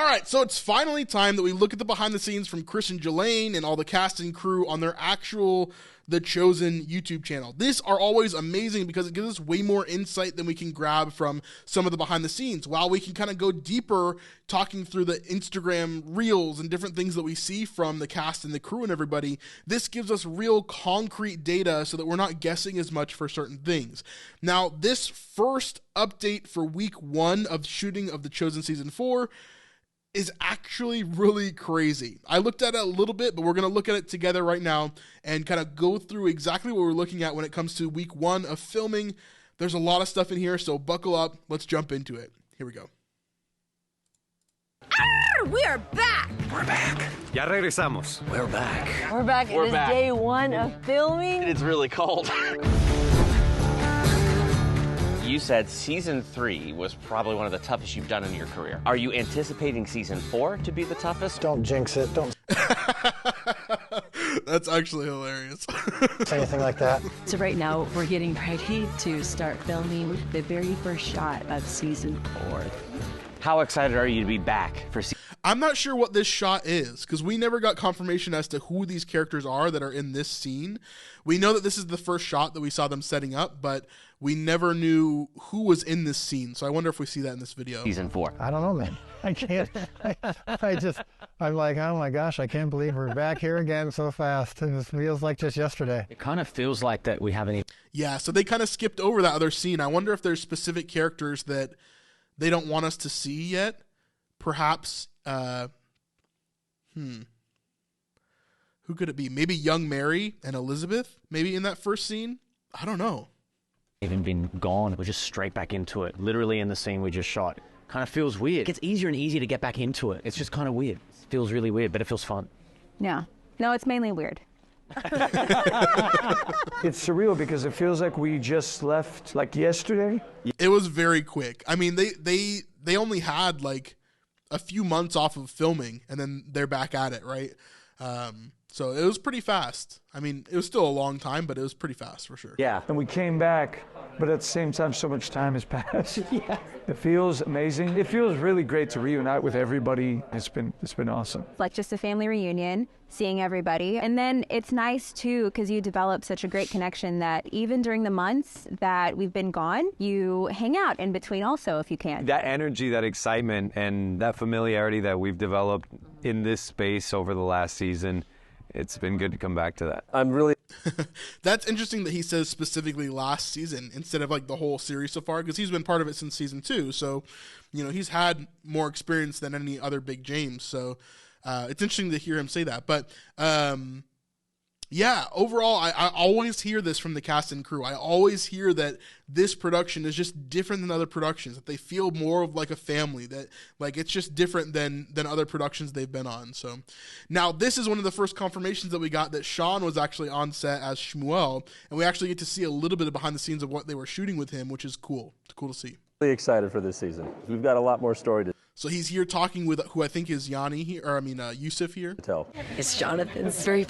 All right, so it's finally time that we look at the behind the scenes from Chris and Jelaine and all the cast and crew on their actual The Chosen YouTube channel. These are always amazing because it gives us way more insight than we can grab from some of the behind the scenes. While we can kind of go deeper talking through the Instagram reels and different things that we see from the cast and the crew and everybody, this gives us real concrete data so that we're not guessing as much for certain things. Now, this first update for week 1 of shooting of The Chosen Season 4 is actually really crazy. I looked at it a little bit, but we're going to look at it together right now and kind of go through exactly what we're looking at when it comes to week 1 of filming. There's a lot of stuff in here, so buckle up. Let's jump into it. Here we go. We are back! We're back. Ya regresamos. We're back. We're back. It is day 1 of filming. It's really cold. You said season 3 was probably one of the toughest you've done in your career. Are you anticipating season 4 to be the toughest? Don't jinx it. Don't That's actually hilarious. say anything like that. So right now, we're getting ready to start filming the very first shot of season 4. How excited are you to be back for season? I'm not sure what this shot is because we never got confirmation as to who these characters are that are in this scene. We know that this is the first shot that we saw them setting up, but we never knew who was in this scene. So I wonder if we see that in this video. Season 4. I don't know, man. I can't. I'm like, oh my gosh, I can't believe we're back here again so fast. It feels like just yesterday. It kind of feels like that we haven't even... Yeah, so they kind of skipped over that other scene. I wonder if there's specific characters that they don't want us to see yet. Perhaps, who could it be? Maybe young Mary and Elizabeth, maybe in that first scene? I don't know. even been gone. We're just straight back into it, literally in the scene we just shot. Kind of feels weird. It gets easier and easier to get back into it. It's just kind of weird. It feels really weird, but it feels fun. Yeah. No, it's mainly weird. It's surreal because it feels like we just left like yesterday. It was very quick. I mean, they only had like a few months off of filming and then they're back at it, right? So it was pretty fast. I mean, it was still a long time, but it was pretty fast for sure. Yeah. And we came back, but at the same time, so much time has passed. Yeah. It feels amazing. It feels really great to reunite with everybody. It's been awesome. Like just a family reunion, seeing everybody. And then it's nice too, because you develop such a great connection that even during the months that we've been gone, you hang out in between also if you can. That energy, that excitement, and that familiarity that we've developed in this space over the last season, it's been good to come back to that. I'm really... That's interesting that he says specifically last season instead of like the whole series so far, because he's been part of it since season 2. So, you know, he's had more experience than any other Big James. So it's interesting to hear him say that. But yeah, overall, I always hear this from the cast and crew. I always hear that this production is just different than other productions, that they feel more of like a family, that like it's just different than other productions they've been on. So now this is one of the first confirmations that we got that Sean was actually on set as Shmuel, and we actually get to see a little bit of behind the scenes of what they were shooting with him, which is cool. It's cool to see. Really excited for this season. We've got a lot more story to So he's here talking with who I think is Yanni here, or I mean Yusuf here. tell. It's Jonathan's very...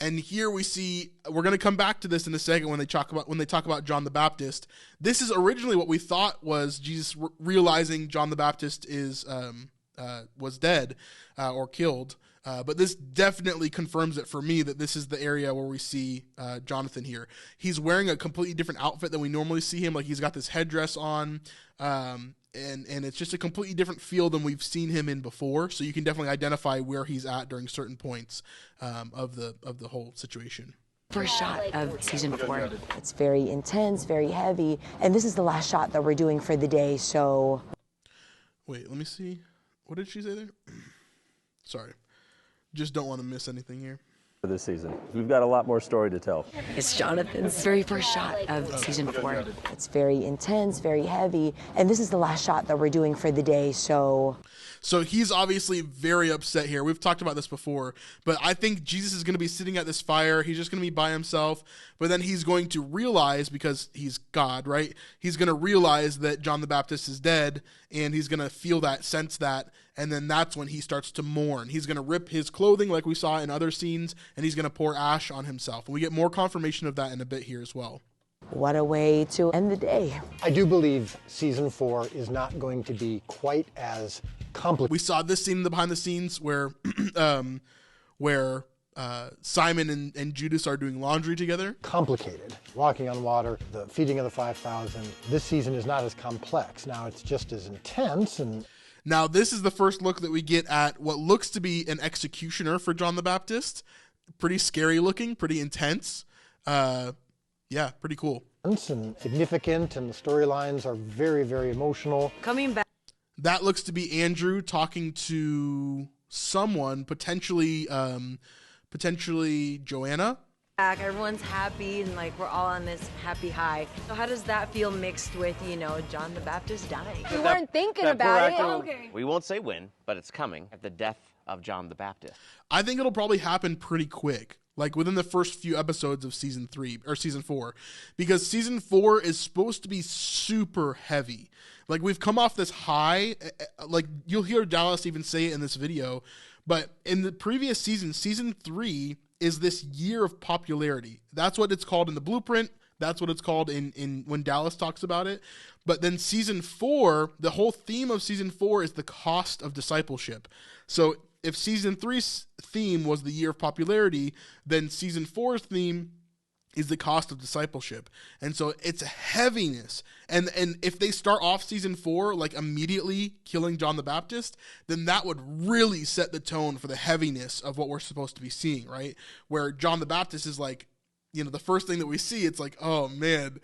And here we see, we're going to come back to this in a second when they talk about John the Baptist. This is originally what we thought was Jesus realizing John the Baptist was dead or killed. But this definitely confirms it for me that this is the area where we see Jonathan here. He's wearing a completely different outfit than we normally see him. Like he's got this headdress on, and it's just a completely different feel than we've seen him in before. So you can definitely identify where he's at during certain points of the whole situation. First shot of season 4. It's very intense, very heavy, and this is the last shot that we're doing for the day, so... Wait, let me see. What did she say there? Sorry. Just don't want to miss anything here. For this season. We've got a lot more story to tell. It's Jonathan's very first shot of season 4. It's very intense, very heavy, and this is the last shot that we're doing for the day, so... So he's obviously very upset here. We've talked about this before, but I think Jesus is going to be sitting at this fire. He's just going to be by himself, but then he's going to realize, because he's God, right? He's going to realize that John the Baptist is dead, and he's going to feel that, sense that, and then that's when he starts to mourn. He's going to rip his clothing like we saw in other scenes, and he's going to pour ash on himself. And we get more confirmation of that in a bit here as well. What a way to end the day. I do believe season 4 is not going to be quite as We saw this scene in the behind the scenes where Simon and Judas are doing laundry together. Complicated. Walking on water, the feeding of the 5,000. This season is not as complex. Now it's just as intense. And now this is the first look that we get at what looks to be an executioner for John the Baptist. Pretty scary looking, pretty intense. Yeah, pretty cool. And significant, and the storylines are very, very emotional. Coming back. That looks to be Andrew talking to someone, potentially Joanna. Everyone's happy and like we're all on this happy high. So how does that feel mixed with, John the Baptist dying? You weren't thinking about it. Okay. We won't say when, but it's coming at the death of John the Baptist. I think it'll probably happen pretty quick. Like within the first few episodes of season 4, because season 4 is supposed to be super heavy. Like we've come off this high, like you'll hear Dallas even say it in this video, but in the previous season, season 3 is this year of popularity. That's what it's called in the blueprint. That's what it's called in when Dallas talks about it. But then season 4, the whole theme of season 4 is the cost of discipleship. So if season 3's theme was the year of popularity, then season 4's theme is the cost of discipleship. And so it's a heaviness. And if they start off season 4 like immediately killing John the Baptist, then that would really set the tone for the heaviness of what we're supposed to be seeing, right? Where John the Baptist is like, the first thing that we see, it's like, oh man,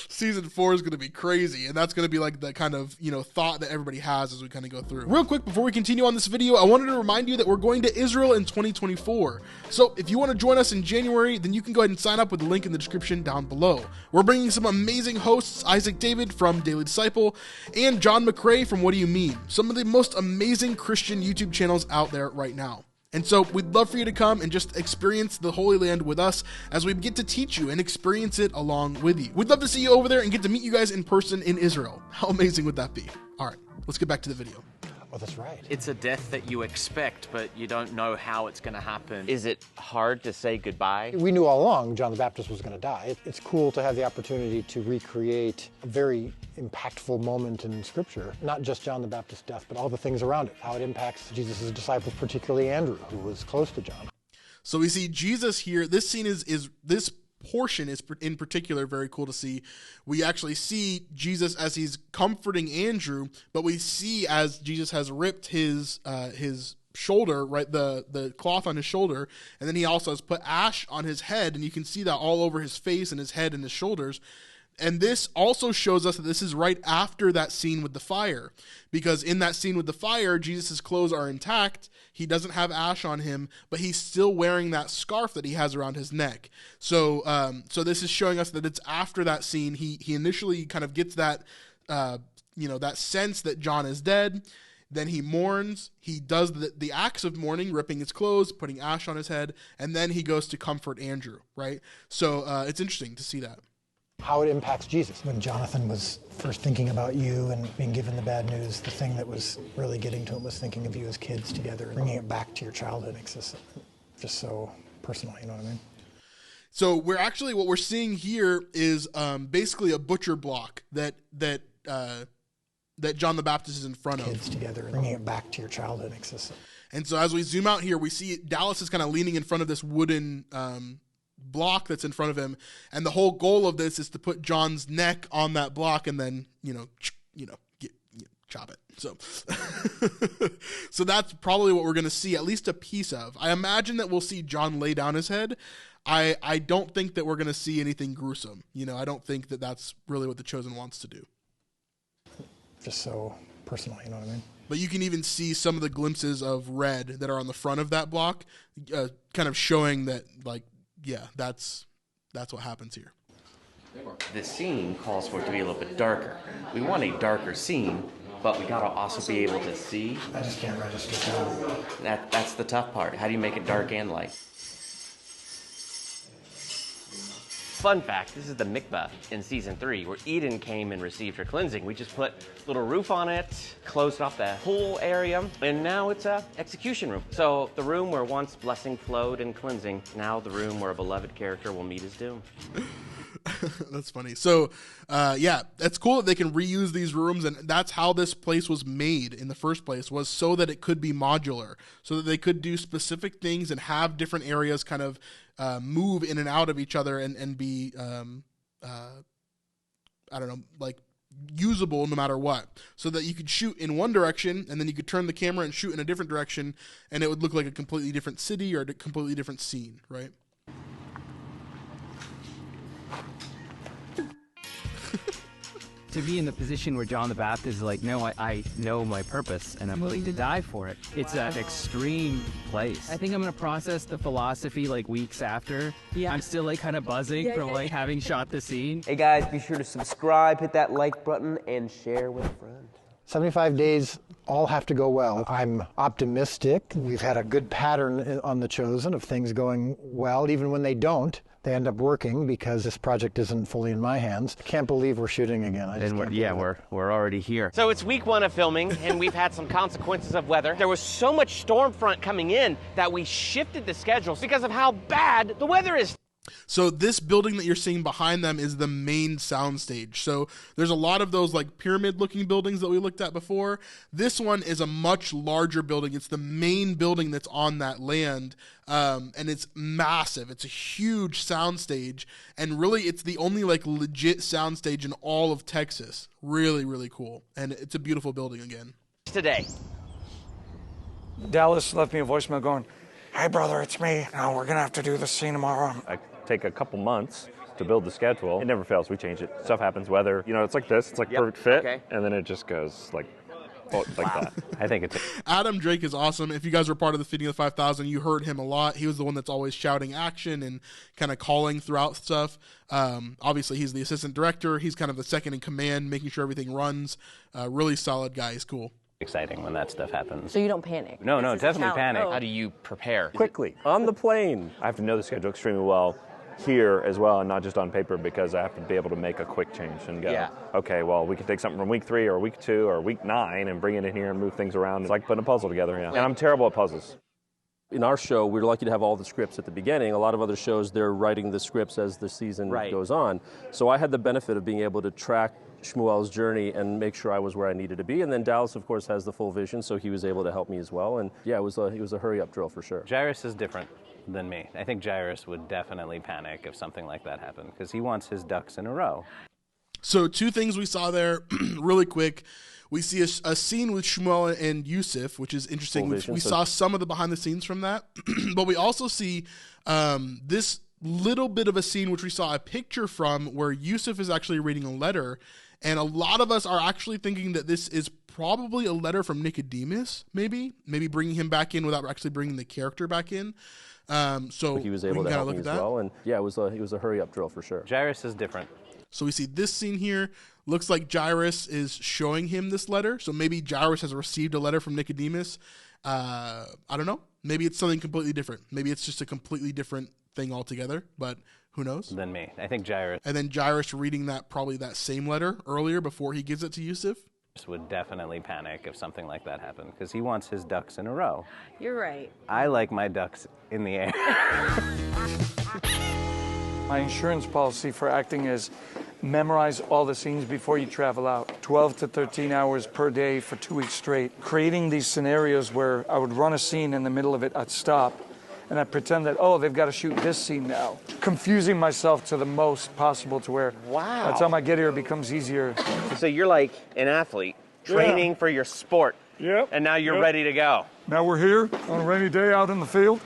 season 4 is going to be crazy. And that's going to be like the kind of, thought that everybody has as we kind of go through. Real quick, before we continue on this video, I wanted to remind you that we're going to Israel in 2024. So if you want to join us in January, then you can go ahead and sign up with the link in the description down below. We're bringing some amazing hosts, Isaac David from Daily Disciple and John McCrae from What Do You Mean? Some of the most amazing Christian YouTube channels out there right now. And so we'd love for you to come and just experience the Holy Land with us as we get to teach you and experience it along with you. We'd love to see you over there and get to meet you guys in person in Israel. How amazing would that be? All right, let's get back to the video. Oh, that's right. It's a death that you expect, but you don't know how it's going to happen. Is it hard to say goodbye? We knew all along John the Baptist was going to die. It's cool to have the opportunity to recreate a very impactful moment in Scripture. Not just John the Baptist's death, but all the things around it, how it impacts Jesus' disciples, particularly Andrew, who was close to John. So we see Jesus here. This scene is this portion is in particular very cool to see. We actually see Jesus as he's comforting Andrew, but we see as Jesus has ripped his shoulder, right, the cloth on his shoulder, and then he also has put ash on his head, and you can see that all over his face and his head and his shoulders. And this also shows us that this is right after that scene with the fire, because in that scene with the fire, Jesus' clothes are intact. He doesn't have ash on him, but he's still wearing that scarf that he has around his neck. So this is showing us that it's after that scene. He initially kind of gets that, that sense that John is dead. Then he mourns. He does the acts of mourning, ripping his clothes, putting ash on his head, and then he goes to comfort Andrew, right? So it's interesting to see that. How it impacts Jesus. When Jonathan was first thinking about you and being given the bad news, the thing that was really getting to him was thinking of you as kids together, bringing it back to your childhood. It's just so personal, you know what I mean? So what we're seeing here is basically a butcher block that John the Baptist is in front of. Kids together, bringing it back to your childhood. And so as we zoom out here, we see Dallas is kind of leaning in front of this wooden block that's in front of him, and the whole goal of this is to put John's neck on that block and then chop it. So that's probably what we're going to see at least a piece of. I imagine that we'll see John lay down his head. I don't think that we're going to see anything gruesome. I don't think that that's really what The Chosen wants to do. Just so personal, you know what I mean? But you can even see some of the glimpses of red that are on the front of that block, kind of showing that, like, yeah, that's what happens here. The scene calls for it to be a little bit darker. We want a darker scene, but we gotta also be able to see. I just can't register that. That's the tough part. How do you make it dark and light? Fun fact, this is the mikveh in season 3 where Eden came and received her cleansing. We just put a little roof on it, closed off the whole area, and now it's a execution room. So the room where once blessing flowed and cleansing, now the room where a beloved character will meet his doom. That's funny. So, yeah, it's cool that they can reuse these rooms, and that's how this place was made in the first place, was so that it could be modular, so that they could do specific things and have different areas kind of move in and out of each other and be, I don't know, like usable no matter what, so that you could shoot in one direction and then you could turn the camera and shoot in a different direction, and it would look like a completely different city or a completely different scene, right? To be in the position where John the Baptist is like, no, I know my purpose and I'm willing to die for it. It's an extreme place. I think I'm going to process the philosophy like weeks after. Yeah. I'm still like kind of buzzing from like having shot the scene. Hey guys, be sure to subscribe, hit that like button, and share with a friend. 75 days all have to go well. I'm optimistic. We've had a good pattern on The Chosen of things going well. Even when they don't, they end up working because this project isn't fully in my hands. Can't believe we're shooting again. We're already here. So it's week 1 of filming, and we've had some consequences of weather. There was so much storm front coming in that we shifted the schedules because of how bad the weather is. So this building that you're seeing behind them is the main soundstage. So there's a lot of those like pyramid looking buildings that we looked at before. This one is a much larger building. It's the main building that's on that land. And it's massive. It's a huge soundstage. And really it's the only like legit soundstage in all of Texas. Really, really cool. And it's a beautiful building again. Today. Dallas left me a voicemail going, "Hey brother, it's me. No, we're gonna have to do this scene tomorrow." I take a couple months to build the schedule. It never fails. We change it. Stuff happens. Weather, it's like this. It's like perfect fit, and then it just goes like that. I think it's Adam Drake is awesome. If you guys were part of the Feeding of the 5,000, you heard him a lot. He was the one that's always shouting action and kind of calling throughout stuff. Obviously, he's the assistant director. He's kind of the second in command, making sure everything runs. Really solid guy. He's cool. Exciting when that stuff happens. So you don't panic? No, definitely panic. How do you prepare? quickly on the plane. I have to know the schedule extremely well here as well, and not just on paper, because I have to be able to make a quick change and go, okay, well, we can take something from week 3 or week 2 or week 9 and bring it in here and move things around. It's like putting a puzzle together, And I'm terrible at puzzles. In our show, we're lucky to have all the scripts at the beginning. A lot of other shows, they're writing the scripts as the season goes on. So I had the benefit of being able to track Shmuel's journey and make sure I was where I needed to be. And then Dallas, of course, has the full vision, so he was able to help me as well. And yeah, it was a hurry-up drill for sure. Jairus is different than me. I think Jairus would definitely panic if something like that happened because he wants his ducks in a row. So 2 things we saw there really quick. We see a scene with Shmuel and Yusuf, which is interesting. We saw some of the behind the scenes from that, but we also see this little bit of a scene which we saw a picture from where Yusuf is actually reading a letter, and a lot of us are actually thinking that this is probably a letter from Nicodemus, maybe bringing him back in without actually bringing the character back in. So he was able to help me as well, and yeah, it was a hurry-up drill for sure. Jairus is different. So we see this scene here. Looks like Jairus is showing him this letter. So maybe Jairus has received a letter from Nicodemus. I don't know. Maybe it's something completely different. Maybe it's just a completely different thing altogether, but who knows? Than me. I think Jairus. And then Jairus reading probably that same letter earlier before he gives it to Yusuf. Would definitely panic if something like that happened because he wants his ducks in a row. You're right. I like my ducks in the air. My insurance policy for acting is memorize all the scenes before you travel out. 12 to 13 hours per day for 2 weeks straight. Creating these scenarios where I would run a scene in the middle of it, I'd stop, and I'd pretend that, they've got to shoot this scene now. Confusing myself to the most possible to where by the time I get here, it becomes easier. So you're like an athlete training for your sport. Yep. And now you're ready to go. Now we're here on a rainy day out in the field.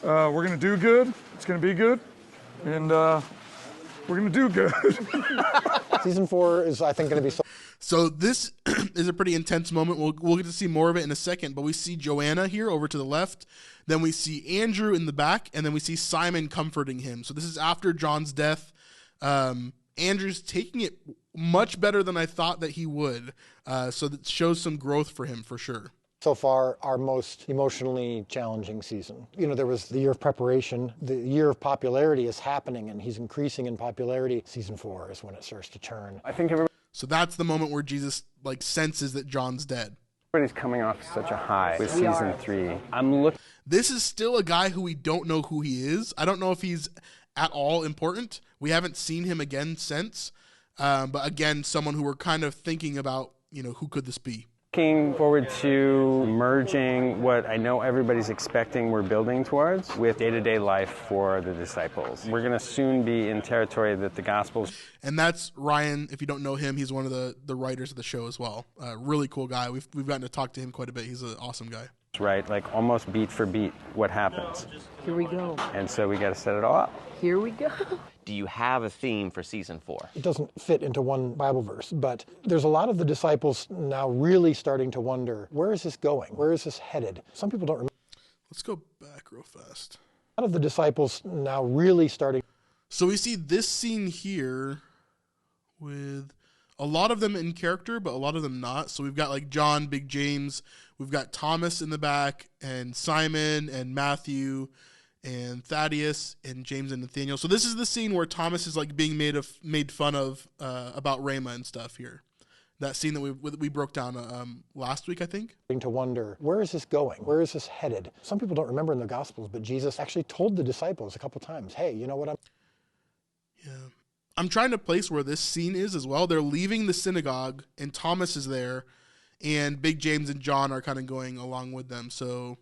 We're going to do good. It's going to be good. And we're going to do good. Season 4 is, I think, going to be So this is a pretty intense moment. We'll get to see more of it in a second, but we see Joanna here over to the left. Then we see Andrew in the back, and then we see Simon comforting him. So this is after John's death. Andrew's taking it much better than I thought that he would. So that shows some growth for him for sure. so far our most emotionally challenging season. There was the year of preparation. The year of popularity is happening, and he's increasing in popularity. Season 4 is when it starts to turn. I think everybody... So that's the moment where Jesus senses that John's dead. Everybody's coming off such a high with season 3. This is still a guy who we don't know who he is. I don't know if he's at all important. We haven't seen him again since. But again, someone who we're kind of thinking about, who could this be? Looking forward to merging what I know everybody's expecting we're building towards with day-to-day life for the disciples. We're going to soon be in territory that the Gospels... And that's Ryan. If you don't know him, he's one of the writers of the show as well. Really cool guy. We've gotten to talk to him quite a bit. He's an awesome guy. Right, like almost beat for beat what happens. Here we go. And so we got to set it all up. Here we go. Do you have a theme for season 4? It doesn't fit into one Bible verse, but there's a lot of the disciples now really starting to wonder, where is this going? Where is this headed? Some people don't remember. Let's go back real fast. A lot of the disciples now really starting. So we see this scene here with a lot of them in character, but a lot of them not. So we've got like John, Big James, we've got Thomas in the back, and Simon, and Matthew, and Thaddeus, and James and Nathaniel. So this is the scene where Thomas is like being made fun of about Rhema and stuff here. That scene that we broke down last week, I think. To wonder, where is this going? Where is this headed? Some people don't remember in the Gospels, but Jesus actually told the disciples a couple times, hey, you know what I'm trying to place where this scene is as well. They're leaving the synagogue, and Thomas is there, and Big James and John are kind of going along with them. So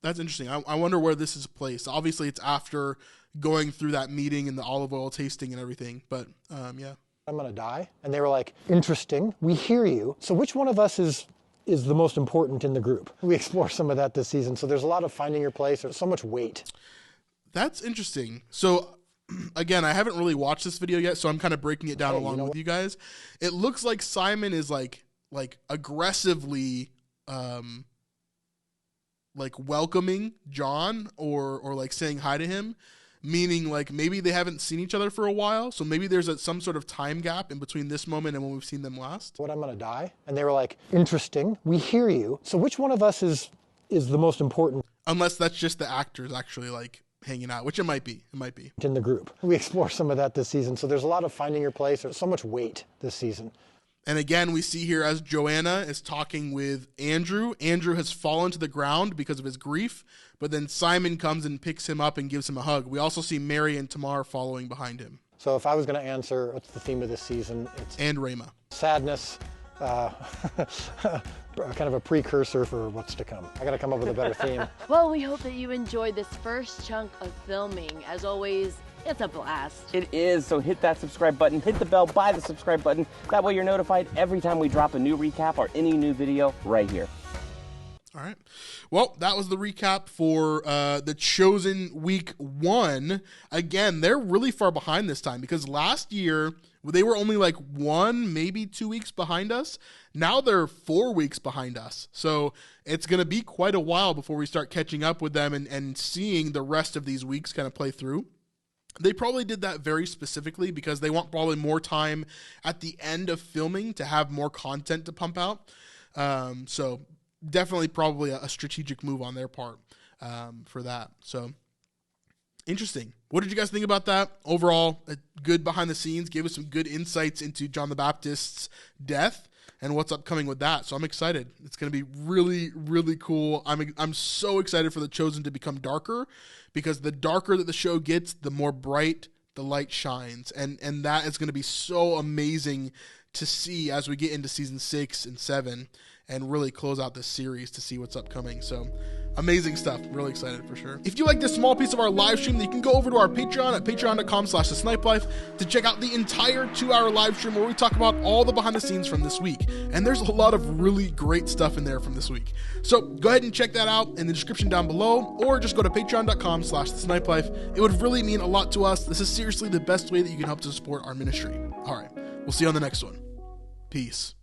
that's interesting. I wonder where this is placed. Obviously, it's after going through that meeting and the olive oil tasting and everything. But, yeah. I'm going to die. And they were like, interesting. We hear you. So which one of us is the most important in the group? We explore some of that this season. So there's a lot of finding your place. There's so much weight. That's interesting. So again, I haven't really watched this video yet, so I'm kind of breaking it down along with you guys. It looks like Simon is like aggressively like welcoming John or like saying hi to him, meaning like maybe they haven't seen each other for a while, so maybe there's some sort of time gap in between this moment and when we've seen them last. What, I'm going to die? And they were like, interesting. We hear you. So which one of us is the most important? Unless that's just the actors actually like hanging out, which it might be. In the group. We explore some of that this season. So there's a lot of finding your place. There's so much weight this season. And again, we see here as Joanna is talking with Andrew. Andrew has fallen to the ground because of his grief, but then Simon comes and picks him up and gives him a hug. We also see Mary and Tamar following behind him. So if I was going to answer what's the theme of this season, it's... And Rhema. Sadness, kind of a precursor for what's to come. I got to come up with a better theme. Well, we hope that you enjoyed this first chunk of filming. As always, it's a blast. It is, so hit that subscribe button, hit the bell by the subscribe button. That way you're notified every time we drop a new recap or any new video right here. All right. Well, that was the recap for The Chosen Week 1. Again, they're really far behind this time because last year they were only like 1, maybe 2 weeks behind us. Now they're 4 weeks behind us. So it's going to be quite a while before we start catching up with them and seeing the rest of these weeks kind of play through. They probably did that very specifically because they want probably more time at the end of filming to have more content to pump out. So definitely probably a strategic move on their part for that. So interesting. What did you guys think about that? Overall, good behind the scenes, gave us some good insights into John the Baptist's death and what's upcoming with that. So I'm excited. It's going to be really, really cool. I'm so excited for The Chosen to become darker because the darker that the show gets, the more bright the light shines. And that is going to be so amazing to see as we get into season 6 and 7 and really close out this series to see what's upcoming. So amazing stuff. Really excited for sure. If you like this small piece of our live stream, then you can go over to our Patreon at patreon.com/thesnipelife to check out the entire 2-hour live stream where we talk about all the behind the scenes from this week. And there's a lot of really great stuff in there from this week. So go ahead and check that out in the description down below, or just go to patreon.com/thesnipelife. It would really mean a lot to us. This is seriously the best way that you can help to support our ministry. All right. We'll see you on the next one. Peace.